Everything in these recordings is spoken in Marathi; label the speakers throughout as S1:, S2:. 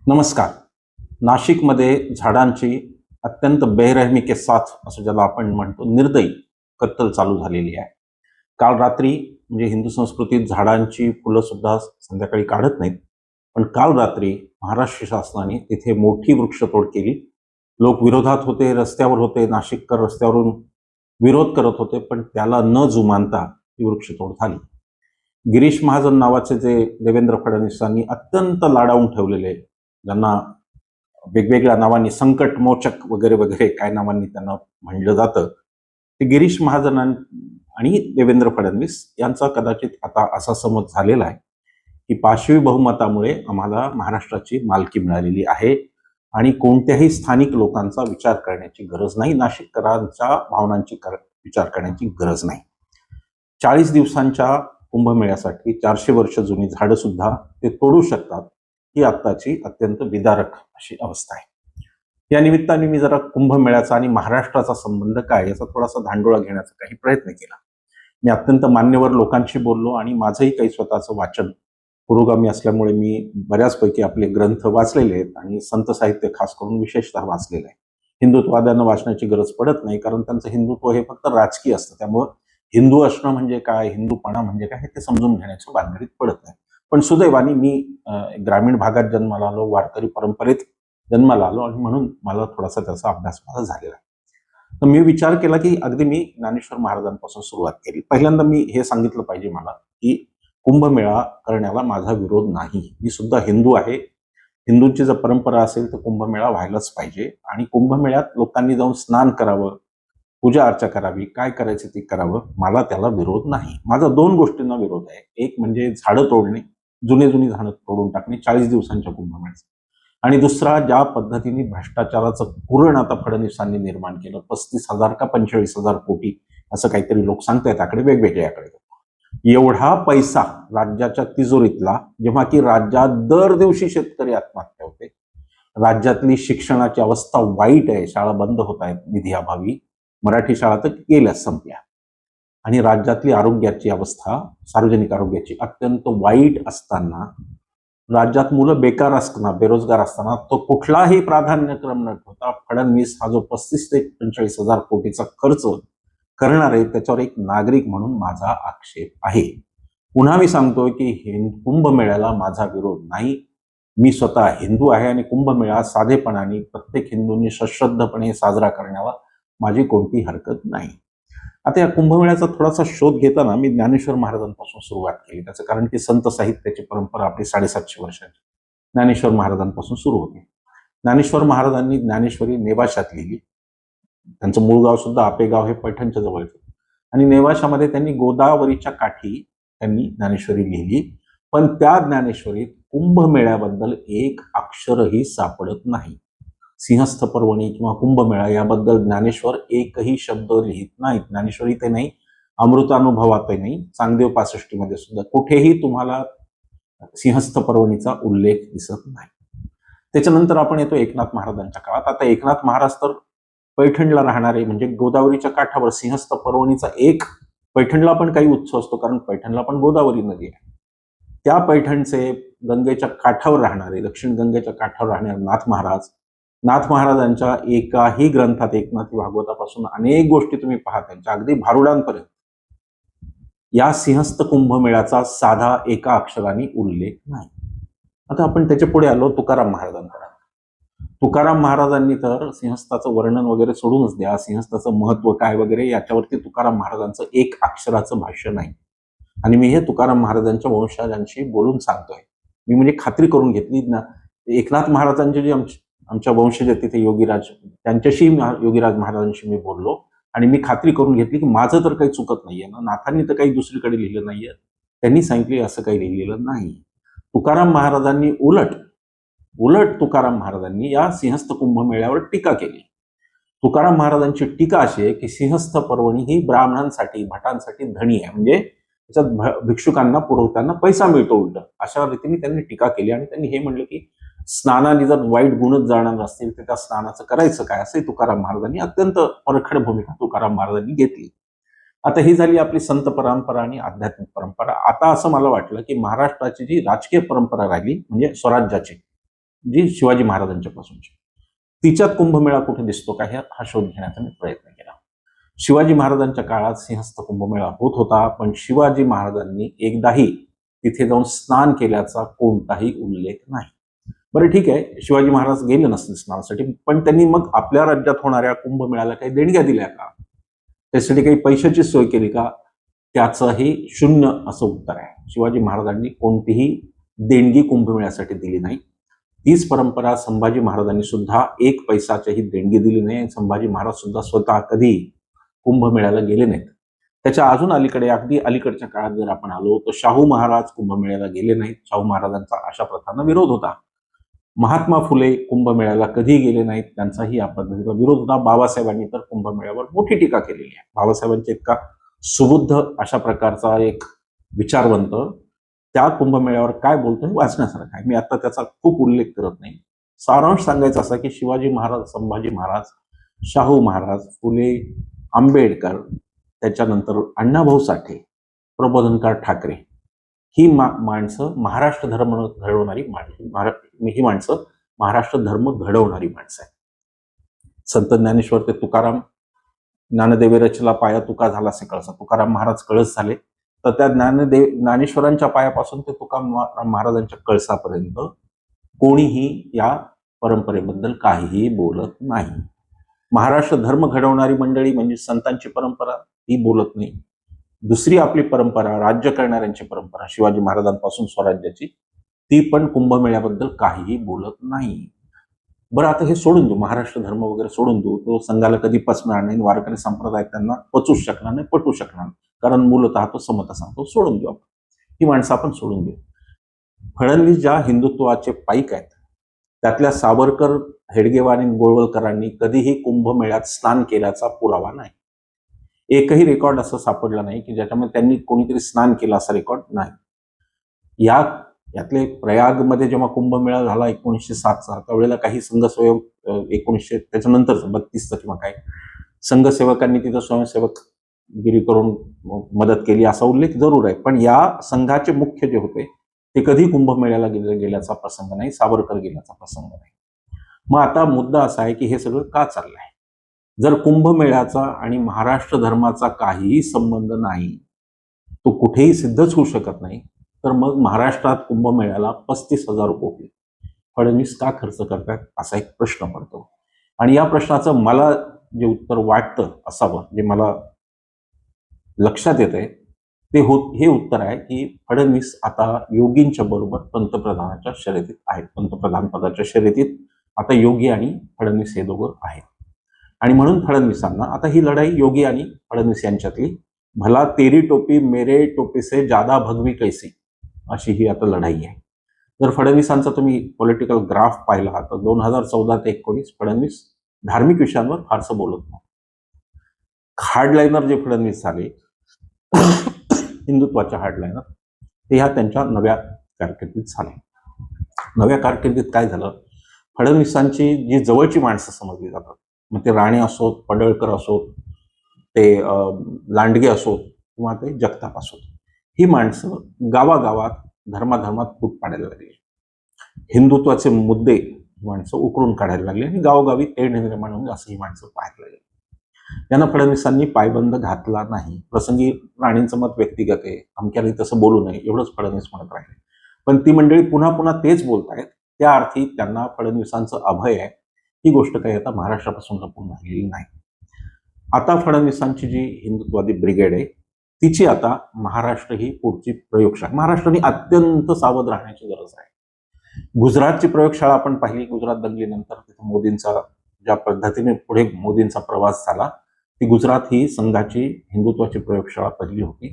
S1: नमस्कार. नाशिकमध्ये झाडांची अत्यंत बेरहमी के साथ असं ज्याला आपण म्हणतो निर्दयी कत्तल चालू झालेली आहे. काल रात्री म्हणजे हिंदू संस्कृतीत झाडांची फुलं सुद्धा संध्याकाळी काढत नाहीत. पण काल रात्री महाराष्ट्र शासनाने तिथे मोठी वृक्षतोड केली. लोक विरोधात होते, रस्त्यावर होते, नाशिककर रस्त्यावरून विरोध करत होते, पण त्याला न जुमानता ही वृक्षतोड झाली. गिरीश महाजन नावाचे जे देवेंद्र फडणवीसांनी अत्यंत लाडावून ठेवलेले, ज्यांना वेगवेगळ्या नावांनी संकटमोचक वगैरे वगैरे काय नावांनी त्यांना म्हणलं जातं, ते गिरीश महाजन आणि देवेंद्र फडणवीस यांचा कदाचित आता असा समज झालेला आहे की पाशवी बहुमतामुळे आम्हाला महाराष्ट्राची मालकी मिळालेली आहे आणि कोणत्याही स्थानिक लोकांचा विचार करण्याची गरज नाही, नाशिककरांच्या भावनांची विचार करण्याची गरज नाही. 40 दिवसांच्या कुंभमेळ्यासाठी 400 वर्ष जुनी झाडं सुद्धा ते तोडू शकतात, ही आत्ताची अत्यंत विदारक अशी अवस्था आहे. या निमित्ताने मी जरा कुंभमेळ्याचा आणि महाराष्ट्राचा संबंध काय याचा थोडासा धांडोळा घेण्याचा काही प्रयत्न केला. मी अत्यंत मान्यवर लोकांशी बोललो आणि माझंही काही स्वतःचं वाचन पुरोगामी असल्यामुळे मी बऱ्याचपैकी आपले ग्रंथ वाचलेले आहेत आणि संत साहित्य खास करून विशेषतः वाचलेलं आहे. हिंदुत्ववाद्यांना वाचण्याची गरज पडत नाही, कारण त्यांचं हिंदुत्व हे फक्त राजकीय असतं. त्यामुळं हिंदू असणं म्हणजे काय, हिंदूपणा म्हणजे काय हे ते समजून घेण्याच्या भानगडीत पडत नाही. पण सुदैवाने मी ग्रामीण भागात जन्माला आलो, वारकरी परंपरेत जन्माला आलो आणि म्हणून मला थोडासा त्याचा अभ्यास माझा झालेला आहे. तर मी विचार केला की अगदी मी ज्ञानेश्वर महाराजांपासून सुरुवात केली. पहिल्यांदा मी हे सांगितलं पाहिजे मला की कुंभमेळा करण्याला माझा विरोध नाही. मी सुद्धा हिंदू आहे. हिंदूंची जर परंपरा असेल तर कुंभमेळा व्हायलाच पाहिजे आणि कुंभमेळ्यात लोकांनी जाऊन स्नान करावं, पूजा अर्चा करावी, काय करायचं ते करावं, मला त्याला विरोध नाही. माझा 2 गोष्टींना विरोध आहे. एक म्हणजे झाडं तोडणे, जुनी झाडं तोडून टाकणे 40 दिवसांच्या कुंभमेळ्याचं, आणि दुसरा ज्या पद्धतीने भ्रष्टाचाराचं कुरण आता फडणवीसांनी निर्माण केलं, 35,000 का 45,000 कोटी असं काहीतरी लोक सांगतायत आकडे, वेगवेगळे आकडे. एवढा पैसा राज्याच्या तिजोरीतला, जेव्हा की राज्यात दर दिवशी शेतकरी आत्महत्या होते, राज्यातली शिक्षणाची अवस्था वाईट आहे, शाळा बंद होत आहेत निधी अभावी, मराठी शाळा तर गेल्या संपल्या, आणि राज्यातली आरोग्याची अवस्था, सार्वजनिक आरोग्याची अत्यंत वाईट असताना, राज्यात मुलं बेकार असताना, बेरोजगार असताना, तो कुठलाही प्राधान्यक्रम न ठेवता फडणवीस हा जो 35 ते 45,000 कोटीचा खर्च करणार आहे त्याच्यावर एक नागरिक म्हणून माझा आक्षेप आहे. पुन्हा मी सांगतोय की कुंभमेळ्याला माझा विरोध नाही. मी स्वतः हिंदू आहे आणि कुंभमेळा साधेपणाने प्रत्येक हिंदूंनी सश्रद्धपणे साजरा करण्याला माझी कोणती हरकत नाही. आता या कुंभमेळ्याचा थोडासा शोध घेताना मी ज्ञानेश्वर महाराजांपासून सुरुवात केली. त्याचं कारण की संत साहित्याची परंपरा आपली 750 वर्षांची ज्ञानेश्वर महाराजांपासून सुरू होते. ज्ञानेश्वर महाराजांनी ज्ञानेश्वरी नेवाशात लिहिली. त्यांचं मूळ गाव सुद्धा आपेगाव हे पैठणच्या जवळच, आणि नेवाशामध्ये त्यांनी गोदावरीच्या काठी त्यांनी ज्ञानेश्वरी लिहिली. पण त्या ज्ञानेश्वरीत कुंभमेळ्याबद्दल एक अक्षरही सापडत नाही. सिंहस्थ पर्वणी किंवा कुंभमेळा याबद्दल ज्ञानेश्वर एकही शब्द लिहित नाहीत. ज्ञानेश्वरी ते नाही, अमृतानुभवातही नाही, चांगदेव 65 मध्ये सुद्धा कुठेही तुम्हाला सिंहस्थ पर्वणीचा उल्लेख दिसत नाही. त्याच्यानंतर आपण येतो एकनाथ महाराजांच्या काळात. आता एकनाथ महाराज तर पैठणला राहणारे, म्हणजे गोदावरीच्या काठावर सिंहस्थ पर्वणीचा एक पैठणला पण काही उत्सव असतो, कारण पैठणला पण गोदावरी नदी आहे. त्या पैठणचे गंगेच्या काठावर राहणारे, दक्षिण गंगेच्या काठावर राहणारे नाथ महाराजांच्या एकाही ग्रंथात, एकनाथी भागवतापासून अनेक गोष्टी तुम्ही पहा, त्यांच्या अगदी भारुडांपर्यंत या सिंहस्थ कुंभमेळ्याचा साधा एका अक्षराने उल्लेख नाही. आता आपण त्याच्या पुढे आलो तुकाराम महाराजांकडे. तुकाराम महाराजांनी तर सिंहस्थाचं वर्णन वगैरे सोडूनच द्या, सिंहस्थाचं महत्व काय वगैरे याच्यावरती तुकाराम महाराजांचं एक अक्षराचं भाष्य नाही. आणि मी हे तुकाराम महाराजांच्या वंशजांशी बोलून सांगतोय. मी म्हणजे खात्री करून घेतली ना, एकनाथ महाराजांचे जे आमच्या वंशज आहेत तिथे योगीराज, त्यांच्याशी योगीराज महाराजांशी मी बोललो आणि मी खात्री करून घेतली की माझं तर काही चुकत नाहीये ना, नाथांनी तर काही दुसरीकडे लिहिलं नाहीये, त्यांनी सांगितले असं काही लिहिलेलं नाही. तुकाराम महाराजांनी उलट तुकाराम महाराजांनी या सिंहस्थ कुंभमेळ्यावर टीका केली. तुकाराम महाराजांची टीका अशी आहे की सिंहस्थ पर्वणी ही ब्राह्मणांसाठी, भटांसाठी धणी आहे, म्हणजे त्याच्यात भिक्षुकांना पुरवताना पैसा मिळतो उलट, अशा रीतीने त्यांनी टीका केली. आणि त्यांनी हे म्हणलं की स्नानाने जर वाईट गुणच जाणार असतील तर त्या स्नानाचं करायचं काय, असंही तुकाराम महाराजांनी अत्यंत परखड भूमिका तुकाराम महाराजांनी घेतली. आता ही झाली आपली संत परंपरा आणि आध्यात्मिक परंपरा. आता असं मला वाटलं की महाराष्ट्राची जी राजकीय परंपरा राहिली म्हणजे स्वराज्याची, जी शिवाजी महाराजांच्या पासूनची, तिच्यात कुंभमेळा कुठे दिसतो का हा शोध घेण्याचा मी प्रयत्न केला. शिवाजी महाराजांच्या काळात सिंहस्थ कुंभमेळा होत होता, पण शिवाजी महाराजांनी एकदाही तिथे जाऊन स्नान केल्याचा कोणताही उल्लेख नाही. बरं ठीक आहे, शिवाजी महाराज गेले नसतील स्नानासाठी, पण त्यांनी मग आपल्या राज्यात होणाऱ्या कुंभमेळ्याला काही देणग्या दिल्या का, त्यासाठी काही पैशाची सोय केली का, त्याचंही शून्य असं उत्तर आहे. शिवाजी महाराजांनी कोणतीही देणगी कुंभमेळ्यासाठी दिली नाही. तीच परंपरा संभाजी महाराजांनी सुद्धा एक पैसाच्याही देणगी दिली नाही. संभाजी महाराज सुद्धा स्वतः कधी कुंभमेळ्याला गेले नाहीत. त्याच्या अजून अलीकडे, अगदी अलीकडच्या काळात जर आपण आलो तर शाहू महाराज कुंभमेळ्याला गेले नाहीत. शाहू महाराजांचा अशा प्रथांना विरोध होता. महात्मा फुले कुंभमेळ्याला कधी गेले नाहीत, त्यांचाही या पद्धतीला विरोध होता. बाबासाहेबांनी तर कुंभमेळ्यावर मोठी टीका केलेली आहे. बाबासाहेबांच्या इतका सुबुद्ध अशा प्रकारचा एक विचारवंत त्या कुंभमेळ्यावर काय बोलतो हे वाचण्यासारखं आहे. मी आता त्याचा खूप उल्लेख करत नाही. सारांश सांगायचा असा की शिवाजी महाराज, संभाजी महाराज, शाहू महाराज, फुले, आंबेडकर, त्याच्यानंतर अण्णाभाऊ साठे, प्रबोधनकार ठाकरे, ही माणसं महाराष्ट्र धर्म घडवणारी ही माणसं महाराष्ट्र धर्म घडवणारी माणसं आहेत. संत ज्ञानेश्वर ते तुकाराम, ज्ञानदेवे रचला पाया तुका झाला से कळसा, तुकाराम महाराज कळस झाले, तर त्या ज्ञानेश्वरांच्या पायापासून ते तुकाराम महाराजांच्या कळसापर्यंत कोणीही या परंपरेबद्दल काहीही बोलत नाही. महाराष्ट्र धर्म घडवणारी मंडळी म्हणजे संतांची परंपरा, ती बोलत नाही. दुसरी आपली परंपरा, राज्य करणाऱ्यांची परंपरा, शिवाजी महाराजांपासून स्वराज्याची, ती पण कुंभमेळ्याबद्दल काहीही बोलत नाही. बरं, आता हे सोडून देऊ, महाराष्ट्र धर्म वगैरे सोडून देऊ. तो संघाला कधी पचणार नाही, वारकरी संप्रदाय त्यांना पचूच शकणार नाही, पटू शकणार नाही, कारण मूलतः तो समता सांगतो. सोडून देऊ आपण, ही माणसं आपण सोडून देऊ. फडणवीस ज्या हिंदुत्वाचे पाईक आहेत, त्यातल्या सावरकर, हेडगेवार आणि गोळवलकरांनी कधीही कुंभमेळ्यात स्नान केल्याचा पुरावा नाही. एकही रेकॉर्ड असं सापडला नाही की ज्याच्यामध्ये त्यांनी कोणीतरी स्नान केलं असा रेकॉर्ड नाही. यातले प्रयागमध्ये जेव्हा कुंभमेळा झाला 1907चा, त्यावेळेला काही संघसेवक, 1900 त्याच्यानंतर 32चं किंवा काय, संघसेवकांनी तिथं स्वयंसेवकगिरी करून मदत केली असा उल्लेख जरूर आहे. पण या संघाचे मुख्य जे होते ते कधी कुंभमेळ्याला गेल्याचा प्रसंग नाही, सावरकर गेल्याचा प्रसंग नाही. मग आता मुद्दा असा आहे की हे सगळं का चाललं आहे. जर कुंभमेळ्याचा आणि महाराष्ट्र धर्माचा काहीही संबंध नाही, तो कुठेही सिद्धच होऊ शकत नाही, तर मग महाराष्ट्रात कुंभमेळ्याला 35,000 कोटी फडणवीस का खर्च करतात असा एक प्रश्न पडतो. आणि या प्रश्नाचं मला जे उत्तर वाटतं असावं, जे मला लक्षात येत आहे हे उत्तर आहे की फडणवीस आता योगींच्या बरोबर पंतप्रधानाच्या शर्यतीत आहेत. पंतप्रधान पदाच्या शर्यतीत आता योगी आणि फडणवीस हे दोघं आहेत. आणि म्हणून फडणवीसांना आता ही लढाई योगी आणि फडणवीस यांच्यातली, भला तेरी टोपी मेरे टोपी से ज्यादा भगवी कैसी, अशी ही आता लढाई आहे. जर फडणवीसांचा तुम्ही पॉलिटिकल ग्राफ पाहिला तर 2014 ते 2019 फडणवीस धार्मिक विषयांवर फारसं बोलत नाही. हार्डलाईनर जे फडणवीस झाले, हिंदुत्वाच्या हार्डलाईनर, ते ह्या त्यांच्या नव्या कारकिर्दीत झाले. नव्या कारकिर्दीत काय झालं, फडणवीसांची जी जवळची माणसं समजली जातात, मग ते राणे असोत, पडळकर असोत, ते लांडगे असोत किंवा ते जगताप असोत, ही माणसं गावागावात धर्माधर्मात फूट पाडायला लागली. हिंदुत्वाचे मुद्दे माणसं उकरून काढायला लागली आणि गावोगावी तेढ निर्माण होऊन असं ही माणसं पाहायला लागली. यांना फडणवीसांनी पायबंद घातला नाही. प्रसंगी राणेंचं मत व्यक्तिगत आहे, अमक्याने तसं बोलू नये एवढंच फडणवीस म्हणत राहिले. पण ती मंडळी पुन्हा पुन्हा तेच बोलतायत, त्या अर्थी त्यांना फडणवीसांचं अभय आहे. ही गोष्ट काही आता महाराष्ट्रापासून लपून राहिलेली नाही. आता फडणवीसांची जी हिंदुत्वादी ब्रिगेड आहे, तिची आता महाराष्ट्र ही पुढची प्रयोगशाळा, महाराष्ट्राने अत्यंत सावध राहण्याची गरज आहे. गुजरातची प्रयोगशाळा आपण पाहिली. गुजरात दंगलीनंतर तिथे मोदींचा ज्या पद्धतीने पुढे मोदींचा प्रवास झाला, ती गुजरात ही संघाची हिंदुत्वाची प्रयोगशाळा पहिली होती.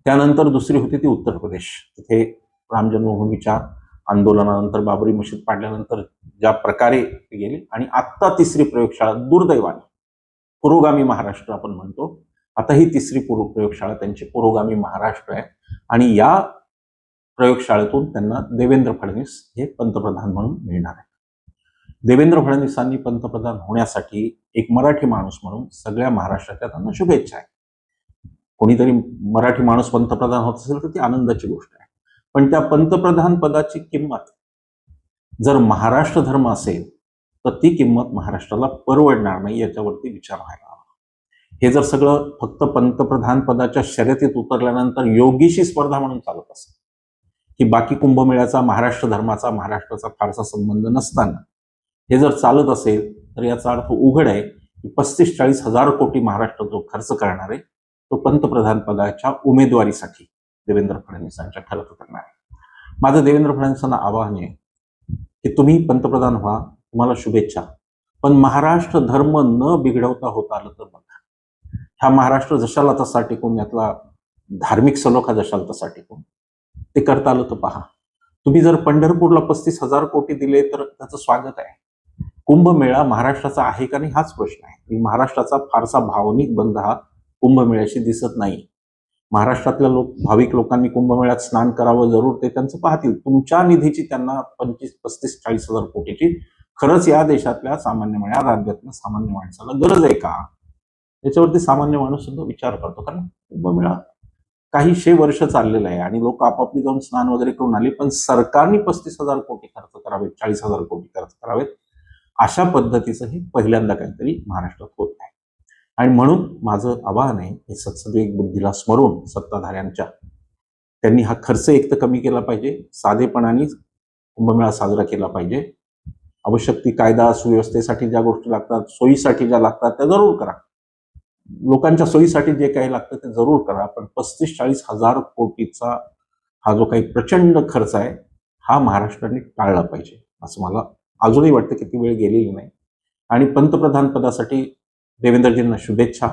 S1: त्यानंतर दुसरी होती ती उत्तर प्रदेश. तिथे राम जन्मभूमीच्या आंदोलनानंतर, बाबरी मशीद पाडल्यानंतर ज्या प्रकारे ती गेली. आणि आत्ता तिसरी प्रयोगशाळा दुर्दैवाने पुरोगामी महाराष्ट्र आपण म्हणतो, आता ही तिसरी प्रयोगशाळा त्यांची पुरोगामी महाराष्ट्र आहे. आणि या प्रयोगशाळेतून त्यांना देवेंद्र फडणवीस हे पंतप्रधान म्हणून मिळणार आहे. देवेंद्र फडणवीसांनी पंतप्रधान होण्यासाठी एक मराठी माणूस म्हणून सगळ्या महाराष्ट्राच्या त्यांना शुभेच्छा आहे. कोणीतरी मराठी माणूस पंतप्रधान होत असेल तर ती आनंदाची गोष्ट आहे. पण त्या पंतप्रधान पदाची किंमत जर महाराष्ट्र धर्म असेल तर ती किंमत महाराष्ट्राला परवडणार नाही, याच्यावरती विचार व्हायला हवा. हे जर सगळं फक्त पंतप्रधान पदाच्या शर्यतीत उतरल्यानंतर योगीशी स्पर्धा म्हणून चालत असेल, की बाकी कुंभमेळ्याचा महाराष्ट्र धर्माचा महाराष्ट्राचा फारसा संबंध नसताना हे जर चालत असेल, तर याचा अर्थ उघड आहे की 35-40 हजार कोटी महाराष्ट्र जो खर्च करणार आहे तो पंतप्रधान पदाच्या उमेदवारीसाठी देवेंद्र फडणवीसांच्या खर्च करणार आहे. माझं देवेंद्र फडणवीसांना आवाहन आहे की तुम्ही पंतप्रधान व्हा, तुम्हाला शुभेच्छा, पण महाराष्ट्र धर्म न बिघडवता होत आलं तर बघा. हा महाराष्ट्र जशाला तसा टिकून, यातला धार्मिक सलोखा जशाला तसा टिकून ते करता आलं तर पहा. तुम्ही जर पंढरपूरला 35,000 कोटी दिले तर त्याचं स्वागत आहे. कुंभमेळा महाराष्ट्राचा आहे का नाही हाच प्रश्न आहे. महाराष्ट्राचा फारसा भावनिक बंध हा कुंभमेळ्याशी दिसत नाही. महाराष्ट्रातल्या भाविक लोकांनी कुंभमेळ्यात स्नान करावं जरूर, ते त्यांचं पाहतील. तुमच्या निधीची त्यांना 35-40 हजार कोटीची खरंच या देशातल्या सामान्य राज्यातल्या सामान्य माणसाला गरज आहे का, याच्यावरती सामान्य माणूस सुद्धा विचार करतो. कारण कुंभमेळा काही वर्ष चाललेलं आहे आणि लोक आपापली जाऊन स्नान वगैरे करून आले, पण सरकारने 35,000 कोटी खर्च करावेत, 40,000 कोटी खर्च करावेत, अशा पद्धतीचं हे पहिल्यांदा काहीतरी महाराष्ट्रात होत आहे. आणि म्हणून माझं आवाहन आहे की सत्सविवेक बुद्धीला स्मरून सत्ताधाऱ्यांच्या, त्यांनी हा खर्च एक तर कमी केला पाहिजे, साधेपणाने कुंभमेळा साजरा केला पाहिजे. आवश्यक ती कायदा सुव्यवस्थेसाठी ज्या गोष्टी लागतात, सोयीसाठी ज्या लागतात त्या जरूर करा. लोकांच्या सोयीसाठी जे काही लागतं ते जरूर करा, पण 35-40 हजार कोटीचा हा जो काही प्रचंड खर्च आहे हा महाराष्ट्राने टाळला पाहिजे, असं मला अजूनही वाटतं की ती वेळ गेलेली नाही. आणि पंतप्रधान पदासाठी देवेंद्रजींना शुभेच्छा,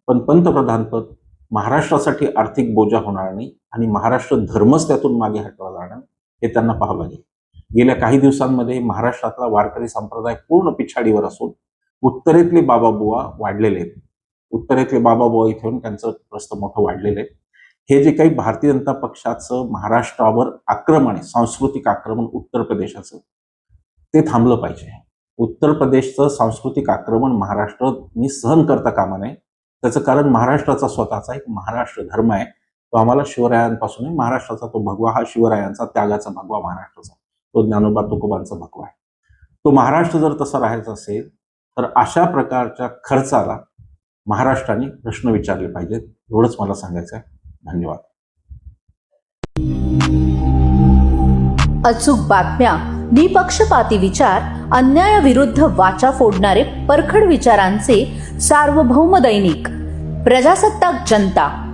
S1: पण पंतप्रधानपद महाराष्ट्रासाठी आर्थिक बोजा होणार नाही आणि महाराष्ट्र धर्मच त्यातून मागे हटवला जाणार हे त्यांना पाहावं लागेल. गेल्या काही दिवसांमध्ये महाराष्ट्रातला वारकरी संप्रदाय पूर्ण पिछाडीवर असून उत्तरेतले बाबाबुवा वाढलेले आहेत. उत्तरेतले बाबाबुवा इथे येऊन त्यांचं प्रस्त मोठं वाढलेलं आहे. हे जे काही भारतीय जनता पक्षाचं महाराष्ट्रावर आक्रमण आहे, सांस्कृतिक आक्रमण उत्तर प्रदेशाचं, ते थांबलं पाहिजे. उत्तर प्रदेशचं सांस्कृतिक आक्रमण महाराष्ट्राने सहन करता कामा नये. त्याचं कारण महाराष्ट्राचा स्वतःचा एक महाराष्ट्र धर्म आहे, तो आम्हाला शिवरायांपासून आहे. महाराष्ट्राचा तो भगवा हा शिवरायांचा त्यागाचा भगवा महाराष्ट्राचा, तो ज्ञानोबा तुकोबांचा भगवा आहे. तो महाराष्ट्र जर तसा राहायचा असेल तर अशा प्रकारच्या खर्चाला महाराष्ट्राने प्रश्न विचारले पाहिजेत, एवढंच मला सांगायचं आहे. धन्यवाद.
S2: अचूक बातम्या, निपक्षपाती विचार, अन्यायाविरुद्ध वाचा फोडणारे परखड विचारांचे सार्वभौम दैनिक प्रजासत्ताक जनता.